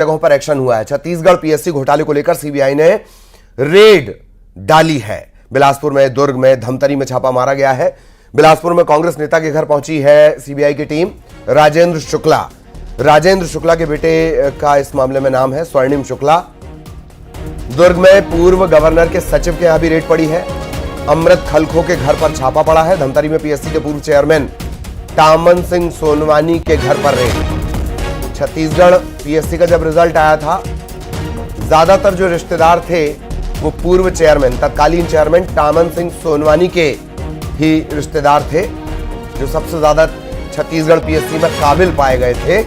जगहों पर एक्शन हुआ है। छत्तीसगढ़ पीएससी घोटाले को लेकर सीबीआई ने रेड डाली है। बिलासपुर में, दुर्ग में, धमतरी में छापा मारा गया है। बिलासपुर में कांग्रेस नेता के घर पहुंची है सीबीआई की टीम। राजेंद्र शुक्ला के बेटे का इस मामले में नाम है स्वर्णिम शुक्ला। दुर्ग में पूर्व गवर्नर के सचिव के यहां भी रेड पड़ी है। अमृत खलखो के घर पर छापा पड़ा है। धमतरी में पीएससी के पूर्व चेयरमैन टामन सिंह सोनवानी के घर पर रेड। छत्तीसगढ़ पीएससी का जब रिजल्ट आया था, ज्यादातर जो रिश्तेदार थे वो पूर्व चेयरमैन, तत्कालीन चेयरमैन टामन सिंह सोनवानी के ही रिश्तेदार थे, जो सबसे ज्यादा छत्तीसगढ़ पीएससी में काबिल पाए गए थे।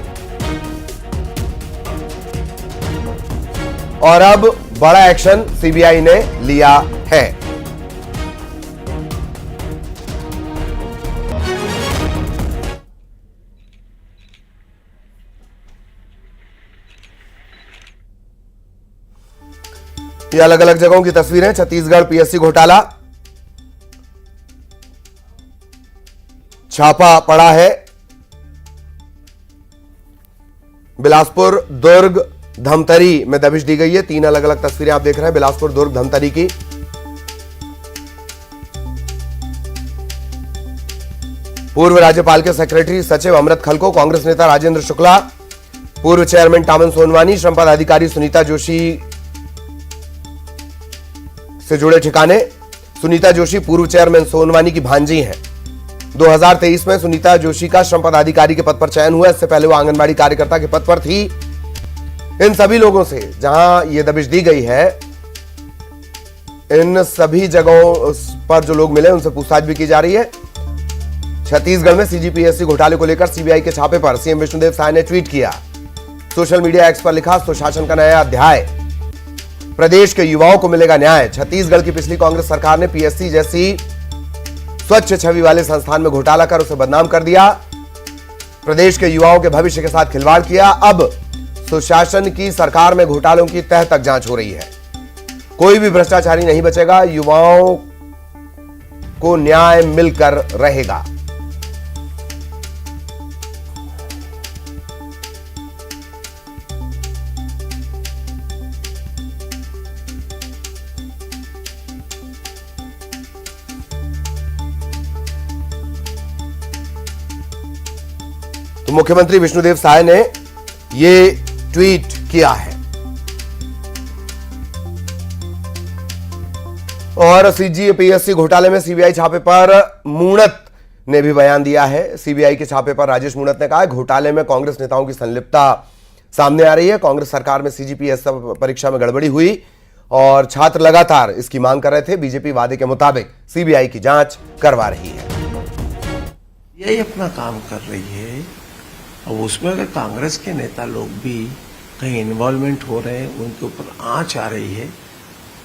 और अब बड़ा एक्शन सीबीआई ने लिया है। ये अलग अलग जगहों की तस्वीरें। छत्तीसगढ़ पीएससी घोटाला, छापा पड़ा है। बिलासपुर, दुर्ग, धमतरी में दबिश दी गई है। 3 अलग अलग तस्वीरें आप देख रहे हैं बिलासपुर, दुर्ग, धमतरी की। पूर्व राज्यपाल के सेक्रेटरी सचिव अमृत खलको, कांग्रेस नेता राजेंद्र शुक्ला, पूर्व चेयरमैन टामन सोनवानी, श्रम पदाधिकारी सुनीता जोशी से जुड़े ठिकाने। सुनीता जोशी पूर्व चेयरमैन सोनवानी की भांजी हैं। 2023 में सुनीता जोशी का श्रम पदाधिकारी के पद पर चयन हुआ। इससे पहले वो आंगनबाड़ी कार्यकर्ता के पद पर थी। इन सभी लोगों से जहां ये दबिश दी गई है, इन सभी जगहों पर जो लोग मिले उनसे पूछताछ भी की जा रही है। छत्तीसगढ़ में सीजीपीएससी घोटाले को लेकर सीबीआई के छापे पर सीएम विष्णुदेव साय ने ट्वीट किया। सोशल मीडिया एक्स पर लिखा, सुशासन का नया अध्याय, प्रदेश के युवाओं को मिलेगा न्याय। छत्तीसगढ़ की पिछली कांग्रेस सरकार ने पीएससी जैसी स्वच्छ छवि वाले संस्थान में घोटाला कर उसे बदनाम कर दिया। प्रदेश के युवाओं के भविष्य के साथ खिलवाड़ किया। अब सुशासन की सरकार में घोटालों की तह तक जांच हो रही है। कोई भी भ्रष्टाचारी नहीं बचेगा। युवाओं को न्याय मिलकर रहेगा। तो मुख्यमंत्री विष्णुदेव साय ने ये ट्वीट किया है। और सीजीपीएससी घोटाले में सीबीआई छापे पर मूणत ने भी बयान दिया है। सीबीआई के छापे पर राजेश मूणत ने कहा, घोटाले में कांग्रेस नेताओं की संलिप्तता सामने आ रही है। कांग्रेस सरकार में सीजीपीएससी परीक्षा में गड़बड़ी हुई और छात्र लगातार इसकी मांग कर रहे थे। बीजेपी वादे के मुताबिक सीबीआई की जांच करवा रही है। यही अपना काम कर रही है। अब उसमें अगर कांग्रेस के नेता लोग भी कहीं इन्वॉल्वमेंट हो रहे हैं, उनके ऊपर आंच आ रही है,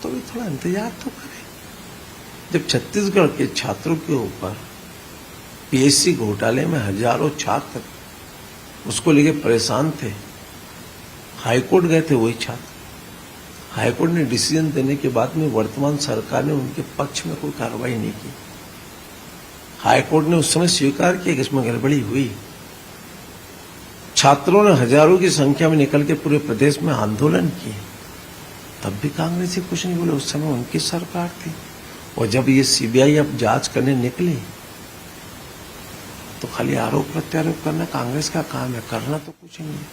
तो भी थोड़ा इंतजार तो करें। जब छत्तीसगढ़ के छात्रों के ऊपर पीएससी घोटाले में हजारों छात्र उसको लेके परेशान थे, हाईकोर्ट गए थे वही छात्र। हाईकोर्ट ने डिसीजन देने के बाद में वर्तमान सरकार ने उनके पक्ष में कोई कार्रवाई नहीं की। हाईकोर्ट ने उस समय स्वीकार किया कि इसमें गड़बड़ी हुई। छात्रों ने हजारों की संख्या में निकल के पूरे प्रदेश में आंदोलन किए, तब भी कांग्रेस ही कुछ नहीं बोले। उस समय उनकी सरकार थी। और जब ये सीबीआई अब जांच करने निकली तो खाली आरोप प्रत्यारोप करना कांग्रेस का काम है, करना तो कुछ नहीं है।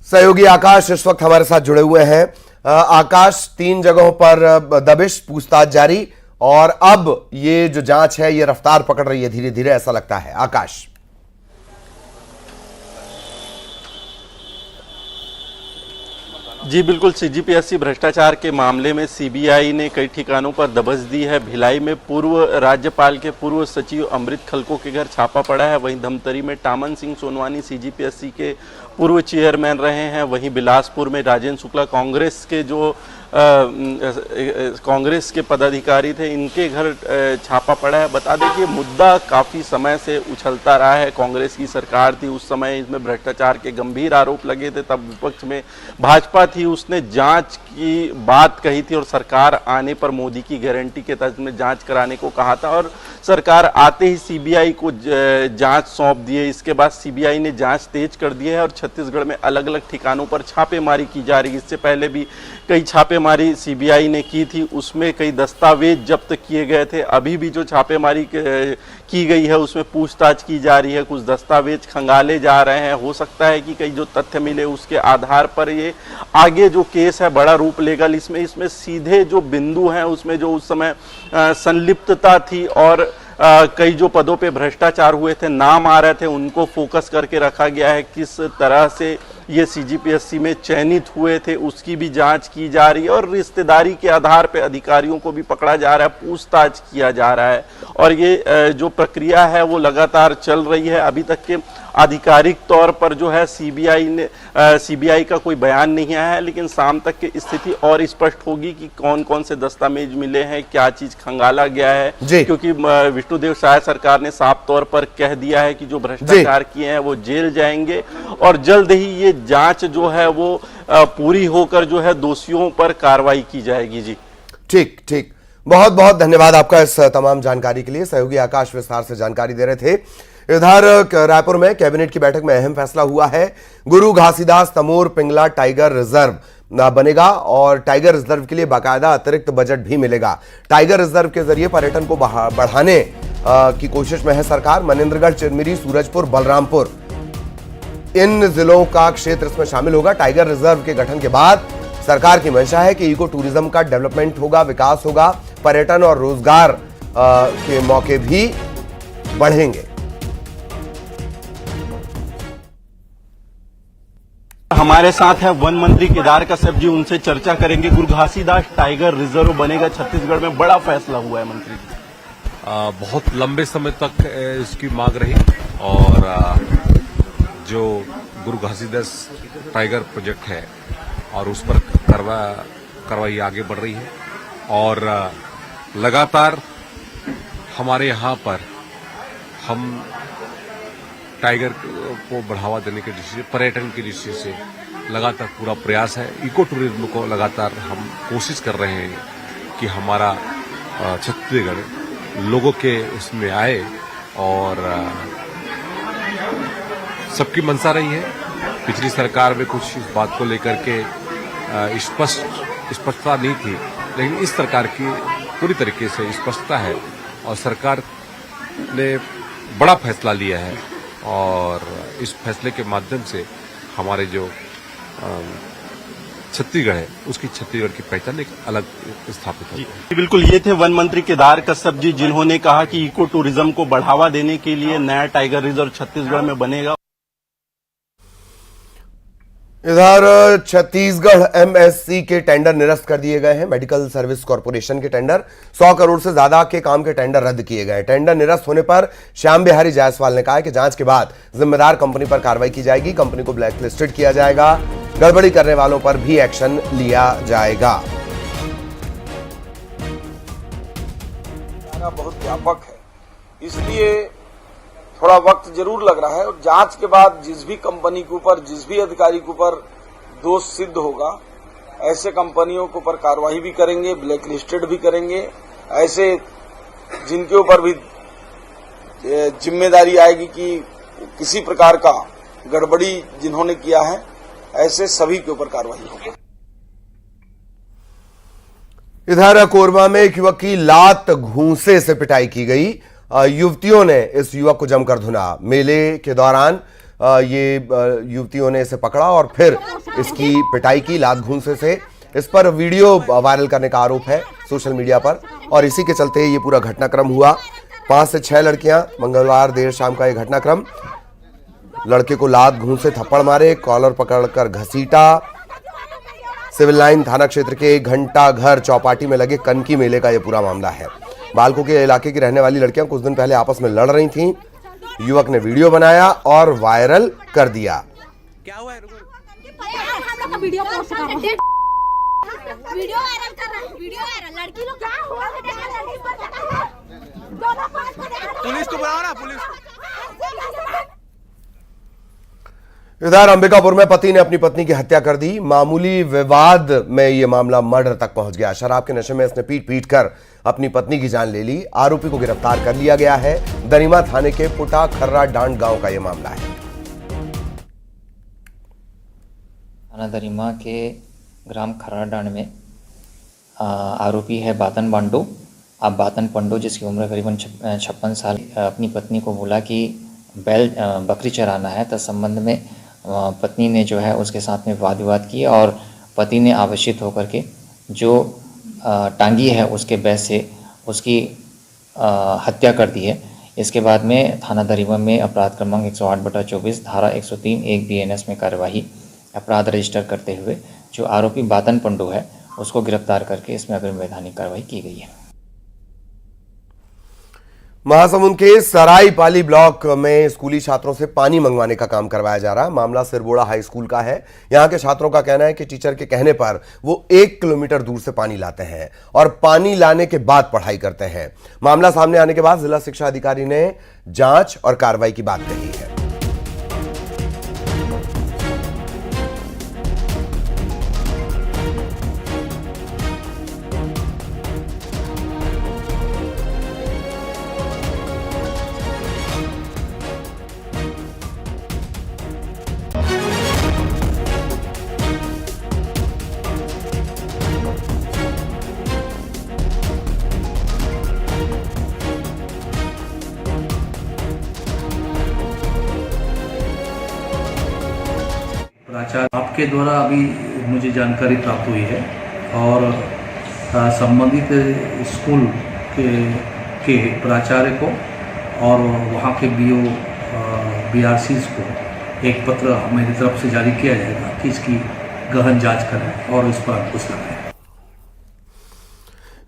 सहयोगी आकाश इस वक्त हमारे साथ जुड़े हुए हैं। आकाश, 3 जगहों पर दबिश, पूछताछ जारी, और अब ये जो जांच है ये रफ्तार पकड़ रही है धीरे धीरे, ऐसा लगता है। आकाश, जी बिल्कुल, सीजीपीएससी भ्रष्टाचार के मामले में सीबीआई ने कई ठिकानों पर दबिश दी है। भिलाई में पूर्व राज्यपाल के पूर्व सचिव अमृत खलको के घर छापा पड़ा है। वहीं धमतरी में टामन सिंह सोनवानी सीजीपीएससी के पूर्व चेयरमैन रहे हैं। वहीं बिलासपुर में राजेंद्र शुक्ला कांग्रेस के जो कांग्रेस के पदाधिकारी थे, इनके घर छापा पड़ा है। बता दें कि मुद्दा काफ़ी समय से उछलता रहा है। कांग्रेस की सरकार थी उस समय, इसमें भ्रष्टाचार के गंभीर आरोप लगे थे, तब विपक्ष में भाजपा थी, उसने जांच की बात कही थी और सरकार आने पर मोदी की गारंटी के तहत में जांच कराने को कहा था और सरकार आते ही सीबीआई को जांच सौंप दी है। इसके बाद सीबीआई ने जांच तेज कर दी है और छत्तीसगढ़ में अलग अलग ठिकानों पर छापेमारी की जा रही है। इससे पहले भी कई छापेमारी सीबीआई ने की थी, उसमें कई दस्तावेज जब्त किए गए थे। अभी भी जो छापेमारी की गई है उसमें पूछताछ की जा रही है, कुछ दस्तावेज खंगाले जा रहे हैं। हो सकता है कि कई जो तथ्य मिले उसके आधार पर ये आगे जो केस है बड़ा रूप लेगा। इसमें सीधे जो बिंदु हैं उसमें जो उस समय संलिप्तता थी और कई जो पदों पे भ्रष्टाचार हुए थे, नाम आ रहे थे, उनको फोकस करके रखा गया है। किस तरह से ये सीजीपीएससी में चयनित हुए थे उसकी भी जांच की जा रही है और रिश्तेदारी के आधार पे अधिकारियों को भी पकड़ा जा रहा है, पूछताछ किया जा रहा है और ये जो प्रक्रिया है वो लगातार चल रही है। अभी तक के आधिकारिक तौर पर जो है सीबीआई का कोई बयान नहीं आया है, लेकिन शाम तक की स्थिति और स्पष्ट होगी कि कौन कौन से दस्तावेज मिले हैं, क्या चीज खंगाला गया है, क्योंकि विष्णुदेव साय सरकार ने साफ तौर पर कह दिया है कि जो भ्रष्टाचार किए हैं वो जेल जाएंगे और जल्द ही ये जांच जो है वो पूरी होकर जो है दोषियों पर कार्रवाई की जाएगी। जी ठीक ठीक, बहुत बहुत धन्यवाद आपका इस तमाम जानकारी के लिए। सहयोगी आकाश विस्तार से जानकारी दे रहे थे। इधर रायपुर में कैबिनेट की बैठक में अहम फैसला हुआ है। गुरु घासीदास तमोर पिंगला टाइगर रिजर्व बनेगा और टाइगर रिजर्व के लिए बाकायदा अतिरिक्त बजट भी मिलेगा। टाइगर रिजर्व के जरिए पर्यटन को बढ़ाने की कोशिश में है सरकार। मनेन्द्रगढ़, चिरमिरी, सूरजपुर, बलरामपुर, इन जिलों का क्षेत्र इसमें शामिल होगा। टाइगर रिजर्व के गठन के बाद सरकार की मंशा है कि इको टूरिज्म का डेवलपमेंट होगा, विकास होगा, पर्यटन और रोजगार के मौके भी बढ़ेंगे। हमारे साथ है वन मंत्री केदार कश्यप जी, उनसे चर्चा करेंगे। गुरु घासीदास टाइगर रिजर्व बनेगा, छत्तीसगढ़ में बड़ा फैसला हुआ है मंत्री जी। बहुत लंबे समय तक इसकी मांग रही और जो गुरु घासीदास टाइगर प्रोजेक्ट है और उस पर कार्रवाई आगे बढ़ रही है और लगातार हमारे यहाँ पर हम टाइगर को बढ़ावा देने की दृष्टि से, पर्यटन की दृष्टि से लगातार पूरा प्रयास है। इको टूरिज्म को लगातार हम कोशिश कर रहे हैं कि हमारा छत्तीसगढ़ लोगों के उसमें आए और सबकी मंशा रही है। पिछली सरकार में कुछ इस बात को लेकर के स्पष्टता नहीं थी, लेकिन इस सरकार की पूरी तरीके से स्पष्टता है और सरकार ने बड़ा फैसला लिया है और इस फैसले के माध्यम से हमारे जो छत्तीसगढ़ है उसकी छत्तीसगढ़ की पहचान एक अलग स्थापित होगी। बिल्कुल, ये थे वन मंत्री केदार कश्यप जी, जिन्होंने कहा कि इको टूरिज्म को बढ़ावा देने के लिए नया टाइगर रिजर्व छत्तीसगढ़ में बनेगा। इधर छत्तीसगढ़ एमएससी के टेंडर निरस्त कर दिए गए हैं। मेडिकल सर्विस कॉर्पोरेशन के टेंडर 100 करोड़ से ज्यादा के काम के टेंडर रद्द किए गए। टेंडर निरस्त होने पर श्याम बिहारी जायसवाल ने कहा है कि जांच के बाद जिम्मेदार कंपनी पर कार्रवाई की जाएगी, कंपनी को ब्लैकलिस्टेड किया जाएगा, गड़बड़ी करने वालों पर भी एक्शन लिया जाएगा। बहुत व्यापक है, इसलिए थोड़ा वक्त जरूर लग रहा है और जांच के बाद जिस भी कंपनी के ऊपर, जिस भी अधिकारी के ऊपर दोष सिद्ध होगा, ऐसे कंपनियों के ऊपर कार्रवाई भी करेंगे, ब्लैकलिस्टेड भी करेंगे। ऐसे जिनके ऊपर भी जिम्मेदारी आएगी कि किसी प्रकार का गड़बड़ी जिन्होंने किया है, ऐसे सभी के ऊपर कार्रवाई होगी। इधर कोरबा में एक युवक की लात घूंसे से पिटाई की गई। युवतियों ने इस युवक को जमकर धुना। मेले के दौरान ये युवतियों ने इसे पकड़ा और फिर इसकी पिटाई की लात घूंसे से। इस पर वीडियो वायरल करने का आरोप है सोशल मीडिया पर और इसी के चलते ये पूरा घटनाक्रम हुआ। 5 से 6 लड़कियां, मंगलवार देर शाम का यह घटनाक्रम। लड़के को लात घूंसे थप्पड़ मारे, कॉलर पकड़कर घसीटा। सिविल लाइन थाना क्षेत्र के घंटा घर चौपाटी में लगे कनकी मेले का यह पूरा मामला है। बालकों के इलाके की रहने वाली लड़कियां कुछ दिन पहले आपस में लड़ रही थीं। युवक ने वीडियो बनाया और वायरल कर दिया। क्या हुआ है? वीडियो वायरल कर रहा है, वीडियो वायरल। लड़की लोग क्या हुआ कि देखा लड़की पर देखा दोनों पास को देखा। पुलिस को बुलाओ ना, पुलिस को। इधर अंबिकापुर में पति ने अपनी पत्नी की हत्या कर दी। मामूली विवाद में यह मामला मर्डर तक पहुंच गया। शराब के नशे में इसने पीट कर अपनी पत्नी की जान ले ली। आरोपी को गिरफ्तार कर लिया गया है। दरिमा थाने के पुटा खर्रा डांड गांव का यह मामला है। थाना दरिमा के ग्राम खर्रा डांड में आरोपी है बातन पांडू। अब बातन पांडू जिसकी उम्र करीबन 56 साल, अपनी पत्नी को बोला कि बैल बकरी चराना है। तो संबंध में पत्नी ने जो है उसके साथ में वाद विवाद किया और पति ने आवेशित होकर के जो टांगी है उसके बैस से उसकी हत्या कर दी है। इसके बाद में थाना दरिमा में अपराध क्रमांक 108/24 धारा 103(1) BNS में कार्यवाही अपराध रजिस्टर करते हुए जो आरोपी बातन पंडू है उसको गिरफ्तार करके इसमें अग्रिम वैधानिक कार्रवाई की गई है। महासमुंद के सरायपाली ब्लॉक में स्कूली छात्रों से पानी मंगवाने का काम करवाया जा रहा है। मामला सिरबोड़ा हाई स्कूल का है। यहां के छात्रों का कहना है कि टीचर के कहने पर वो 1 किलोमीटर दूर से पानी लाते हैं और पानी लाने के बाद पढ़ाई करते हैं। मामला सामने आने के बाद जिला शिक्षा अधिकारी ने जांच और कार्रवाई की बात कही है। प्राचार्य आपके द्वारा अभी मुझे जानकारी प्राप्त हुई है और संबंधित स्कूल के प्राचार्य को और वहाँ के BO BRCs को एक पत्र मेरी तरफ से जारी किया जाएगा कि इसकी गहन जांच करें और इस पर अंकुश लगाएं।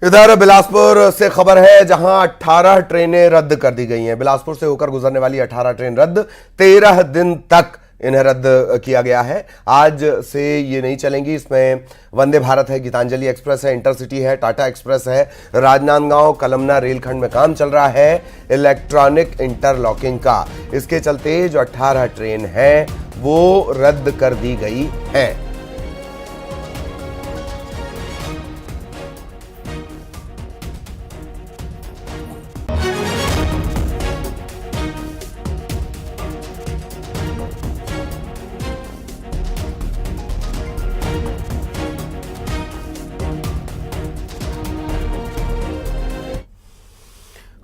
इधर बिलासपुर से खबर है जहां 18 ट्रेनें रद्द कर दी गई हैं। बिलासपुर से होकर गुजरने वाली 18 ट्रेन रद्द, 13 दिन तक इन्हें रद्द किया गया है। आज से ये नहीं चलेंगी। इसमें वंदे भारत है, गीतांजलि एक्सप्रेस है, इंटरसिटी है, टाटा एक्सप्रेस है। राजनांदगांव कलमना रेलखंड में काम चल रहा है इलेक्ट्रॉनिक इंटरलॉकिंग का। इसके चलते जो 18 ट्रेन है वो रद्द कर दी गई है।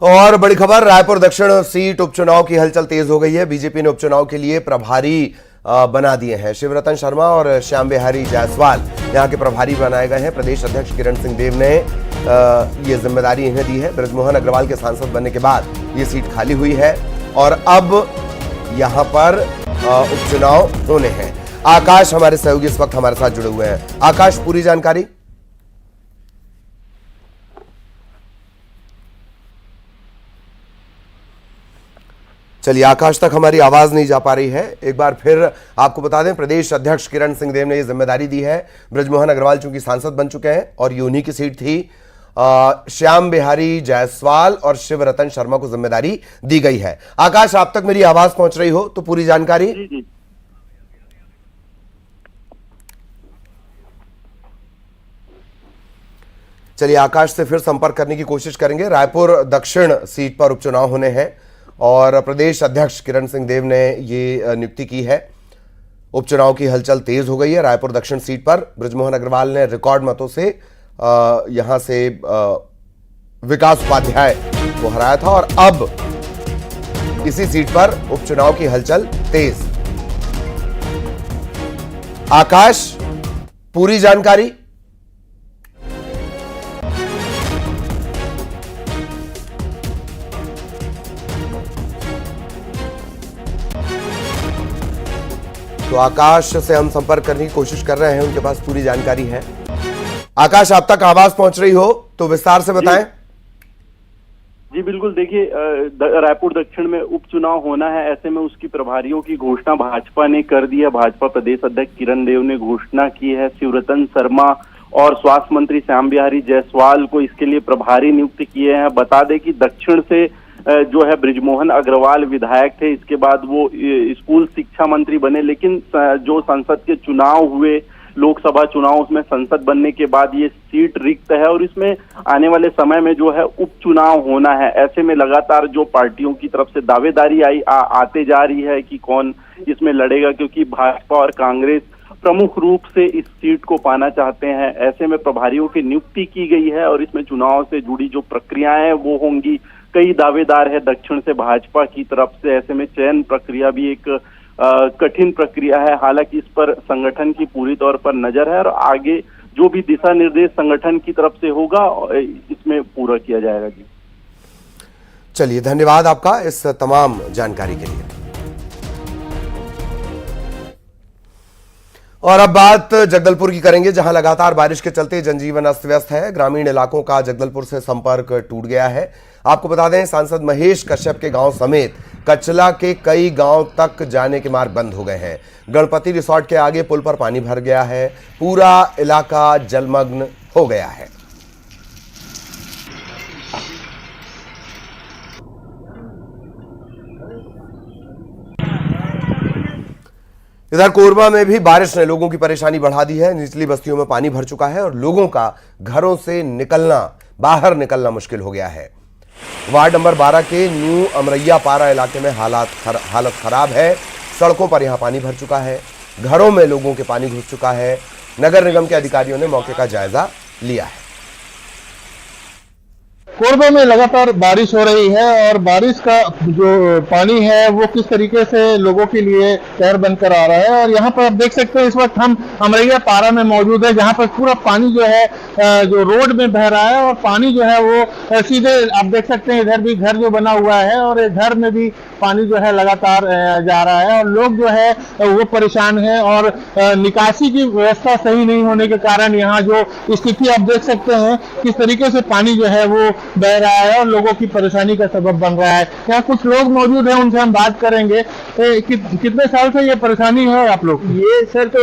और बड़ी खबर, रायपुर दक्षिण सीट उपचुनाव की हलचल तेज हो गई है। बीजेपी ने उपचुनाव के लिए प्रभारी बना दिए हैं। शिवरतन शर्मा और श्याम बिहारी जायसवाल यहां के प्रभारी बनाए गए हैं। प्रदेश अध्यक्ष किरण सिंह देव ने ये जिम्मेदारी इन्हें दी है। बृजमोहन अग्रवाल के सांसद बनने के बाद ये सीट खाली हुई है और अब यहां पर उपचुनाव होने हैं। आकाश हमारे सहयोगी इस वक्त हमारे साथ जुड़े हुए हैं। आकाश, पूरी जानकारी। चलिए, आकाश तक हमारी आवाज नहीं जा पा रही है। एक बार फिर आपको बता दें, प्रदेश अध्यक्ष किरण सिंह देव ने यह जिम्मेदारी दी है। बृजमोहन अग्रवाल चूंकि सांसद बन चुके हैं और ये उन्हीं की सीट थी। श्याम बिहारी जायसवाल और शिवरतन शर्मा को जिम्मेदारी दी गई है। आकाश, आप तक मेरी आवाज पहुंच रही हो तो पूरी जानकारी। जी। चलिए, आकाश से फिर संपर्क करने की कोशिश करेंगे। रायपुर दक्षिण सीट पर उपचुनाव होने हैं और प्रदेश अध्यक्ष किरण सिंह देव ने ये नियुक्ति की है। उपचुनाव की हलचल तेज हो गई है। रायपुर दक्षिण सीट पर बृजमोहन अग्रवाल ने रिकॉर्ड मतों से यहां से विकास उपाध्याय को हराया था और अब इसी सीट पर उपचुनाव की हलचल तेज। आकाश, पूरी जानकारी। तो आकाश से हम संपर्क करने की कोशिश कर रहे हैं, उनके पास पूरी जानकारी है। आकाश, आप तक आवाज पहुंच रही हो तो विस्तार से बताएं। जी बिल्कुल, देखिए रायपुर दक्षिण में उपचुनाव होना है, ऐसे में उसकी प्रभारियों की घोषणा भाजपा ने कर दी है। भाजपा प्रदेश अध्यक्ष किरण देव ने घोषणा की है। शिवरतन शर्मा और स्वास्थ्य मंत्री श्याम बिहारी जायसवाल को इसके लिए प्रभारी नियुक्त किए हैं। बता दें कि दक्षिण से जो है बृजमोहन अग्रवाल विधायक थे, इसके बाद वो स्कूल शिक्षा मंत्री बने, लेकिन जो संसद के चुनाव हुए, लोकसभा चुनाव, उसमें संसद बनने के बाद ये सीट रिक्त है और इसमें आने वाले समय में जो है उपचुनाव होना है। ऐसे में लगातार जो पार्टियों की तरफ से दावेदारी आते जा रही है कि कौन इसमें लड़ेगा, क्योंकि भाजपा और कांग्रेस प्रमुख रूप से इस सीट को पाना चाहते हैं। ऐसे में प्रभारियों की नियुक्ति की गई है और इसमें चुनाव से जुड़ी जो प्रक्रियाएं वो होंगी। कई दावेदार है दक्षिण से भाजपा की तरफ से, ऐसे में चयन प्रक्रिया भी एक कठिन प्रक्रिया है। हालांकि इस पर संगठन की पूरी तौर पर नजर है और आगे जो भी दिशा निर्देश संगठन की तरफ से होगा इसमें पूरा किया जाएगा। जी चलिए, धन्यवाद आपका इस तमाम जानकारी के लिए। और अब बात जगदलपुर की करेंगे, जहां लगातार बारिश के चलते जनजीवन अस्त व्यस्त है। ग्रामीण इलाकों का जगदलपुर से संपर्क टूट गया है। आपको बता दें, सांसद महेश कश्यप के गांव समेत कचला के कई गांव तक जाने के मार्ग बंद हो गए हैं। गणपति रिसोर्ट के आगे पुल पर पानी भर गया है। पूरा इलाका जलमग्न हो गया है। इधर कोरबा में भी बारिश ने लोगों की परेशानी बढ़ा दी है। निचली बस्तियों में पानी भर चुका है और लोगों का घरों से बाहर निकलना मुश्किल हो गया है। वार्ड नंबर 12 के न्यू अमरैया पारा इलाके में हालत खराब है। सड़कों पर यहां पानी भर चुका है। घरों में लोगों के पानी घुस चुका है। नगर निगम के अधिकारियों ने मौके का जायजा लिया है। कोरबा में लगातार बारिश हो रही है और बारिश का जो पानी है वो किस तरीके से लोगों के लिए कहर बनकर आ रहा है। और यहाँ पर आप देख सकते हैं, इस वक्त हम अमरैया पारा में मौजूद है, जहाँ पर पूरा पानी जो है जो रोड में बह रहा है और पानी जो है वो सीधे आप देख सकते हैं। इधर भी घर जो बना हुआ है और घर में भी पानी जो है लगातार जा रहा है और लोग जो है वो परेशान है और निकासी की व्यवस्था सही नहीं होने के कारण यहाँ जो स्थिति आप देख सकते हैं किस तरीके से पानी जो है वो बह रहा है और लोगों की परेशानी का सबब बन रहा है। यहाँ कुछ लोग मौजूद हैं, उनसे हम बात करेंगे। कितने साल से ये परेशानी है आप लोग? ये सर तो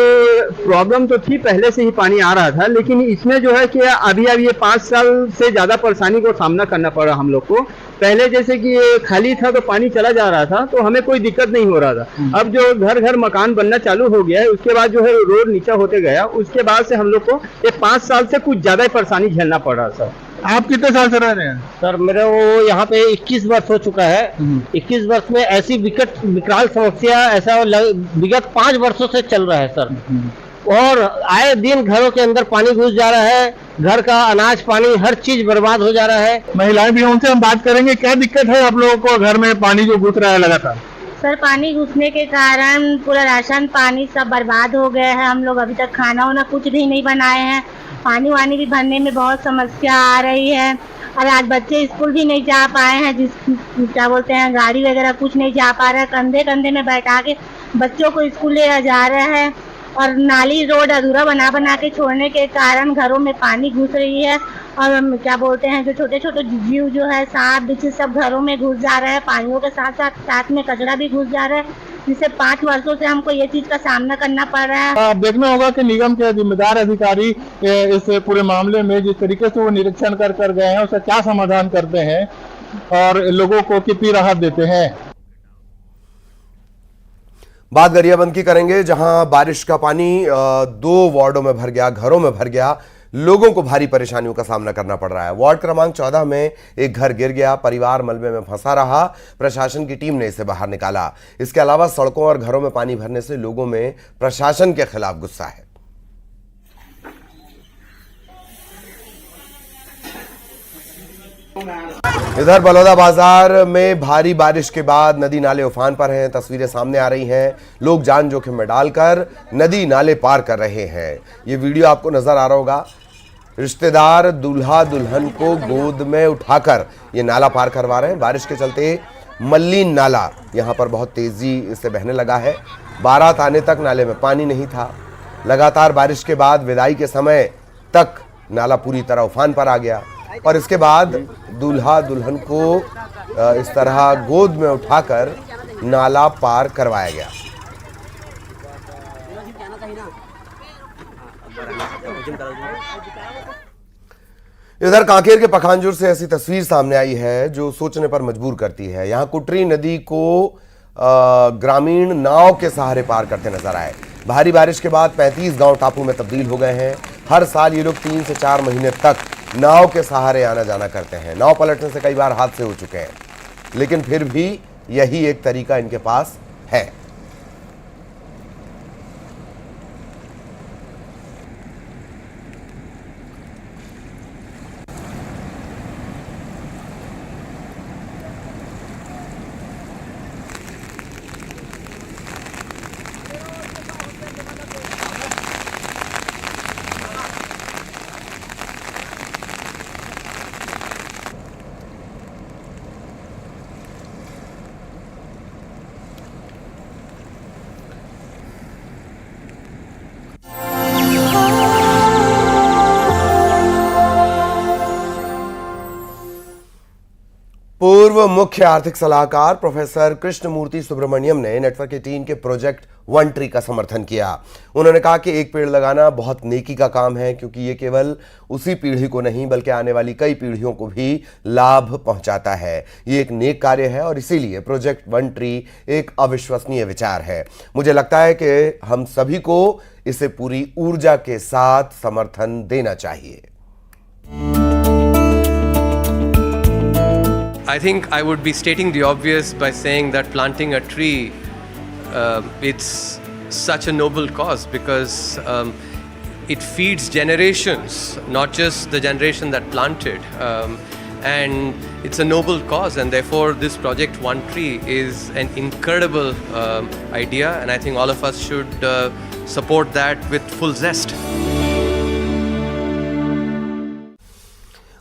प्रॉब्लम तो थी, पहले से ही पानी आ रहा था, लेकिन इसमें जो है कि अभी ये 5 साल से ज्यादा परेशानी को सामना करना पड़ा हम लोग को। पहले जैसे कि ये खाली था तो पानी चला जा रहा था तो हमें कोई दिक्कत नहीं हो रहा था। अब जो घर घर मकान बनना चालू हो गया है, उसके बाद जो है रोड नीचा होते गया, उसके बाद से हम लोग को ये 5 साल से कुछ ज्यादा ही परेशानी झेलना पड़ रहा सर। आप कितने साल से रह रहे हैं? सर मेरे वो यहाँ पे 21 वर्ष हो चुका है। 21 वर्ष में ऐसी विकराल समस्या ऐसा विगत 5 वर्षों से चल रहा है सर। और आए दिन घरों के अंदर पानी घुस जा रहा है, घर का अनाज पानी हर चीज बर्बाद हो जा रहा है। महिलाएं भी, उनसे हम बात करेंगे। क्या दिक्कत है आप लोगों को घर में पानी जो घुस रहा है लगातार? सर पानी घुसने के कारण पूरा राशन पानी सब बर्बाद हो गया है। हम लोग अभी तक खाना वाना कुछ भी नहीं बनाए हैं। पानी वानी भी भरने में बहुत समस्या आ रही है और आज बच्चे स्कूल भी नहीं जा पाए हैं। क्या बोलते हैं, गाड़ी वगैरह कुछ नहीं जा पा रहा है। कंधे कंधे में बैठा के बच्चों को स्कूल ले जा रहे हैं और नाली रोड अधूरा बना के छोड़ने के कारण घरों में पानी घुस रही है। और क्या बोलते हैं, जो छोटे छोटे जीव जो है, सांप बिच्छू सब घरों में घुस जा रहा है। पानियों के साथ में कचरा भी घुस जा रहा है, जिससे 5 वर्षों से हमको ये चीज का सामना करना पड़ रहा है। आप देखना होगा कि निगम के जिम्मेदार अधिकारी इस पूरे मामले में जिस तरीके से वो निरीक्षण कर गए हैं उसका क्या समाधान करते हैं और लोगों को कितनी राहत देते हैं। बात गरियाबंद की करेंगे, जहां बारिश का पानी 2 वार्डों में भर गया, घरों में भर गया। लोगों को भारी परेशानियों का सामना करना पड़ रहा है। वार्ड क्रमांक 14 में एक घर गिर गया, परिवार मलबे में फंसा रहा। प्रशासन की टीम ने इसे बाहर निकाला। इसके अलावा सड़कों और घरों में पानी भरने से लोगों में प्रशासन के खिलाफ गुस्सा है। इधर बलौदा बाजार में भारी बारिश के बाद नदी नाले उफान पर हैं। तस्वीरें सामने आ रही हैं। लोग जान जोखिम में डालकर नदी नाले पार कर रहे हैं। ये वीडियो आपको नजर आ रहा होगा। रिश्तेदार दूल्हा दुल्हन को गोद में उठाकर ये नाला पार करवा रहे हैं। बारिश के चलते मल्लीन नाला यहां पर बहुत तेजी से बहने लगा है। बारात आने तक नाले में पानी नहीं था। लगातार बारिश के बाद विदाई के समय तक नाला पूरी तरह उफान पर आ गया और इसके बाद दूल्हा दुल्हन को इस तरह गोद में उठाकर नाला पार करवाया गया। इधर कांकेर के पखानजोर से ऐसी तस्वीर सामने आई है जो सोचने पर मजबूर करती है। यहां कुटरी नदी को ग्रामीण नाव के सहारे पार करते नजर आए। भारी बारिश के बाद 35 गांव टापू में तब्दील हो गए हैं। हर साल ये लोग 3 से 4 महीने तक नाव के सहारे आना जाना करते हैं। नाव पलटने से कई बार हादसे हो चुके हैं, लेकिन फिर भी यही एक तरीका इनके पास है। पूर्व मुख्य आर्थिक सलाहकार प्रोफेसर कृष्णमूर्ति सुब्रमण्यम ने नेटवर्क 18 के प्रोजेक्ट वन ट्री का समर्थन किया। उन्होंने कहा कि एक पेड़ लगाना बहुत नेकी का काम है, क्योंकि ये केवल उसी पीढ़ी को नहीं बल्कि आने वाली कई पीढ़ियों को भी लाभ पहुंचाता है। ये एक नेक कार्य है और इसीलिए प्रोजेक्ट वन ट्री एक अविश्वसनीय विचार है। मुझे लगता है कि हम सभी को इसे पूरी ऊर्जा के साथ समर्थन देना चाहिए। I think I would be stating the obvious by saying that planting a tree, it's such a noble cause because it feeds generations, not just the generation that planted. And it's a noble cause, and therefore this project One Tree is an incredible idea, and I think all of us should support that with full zest.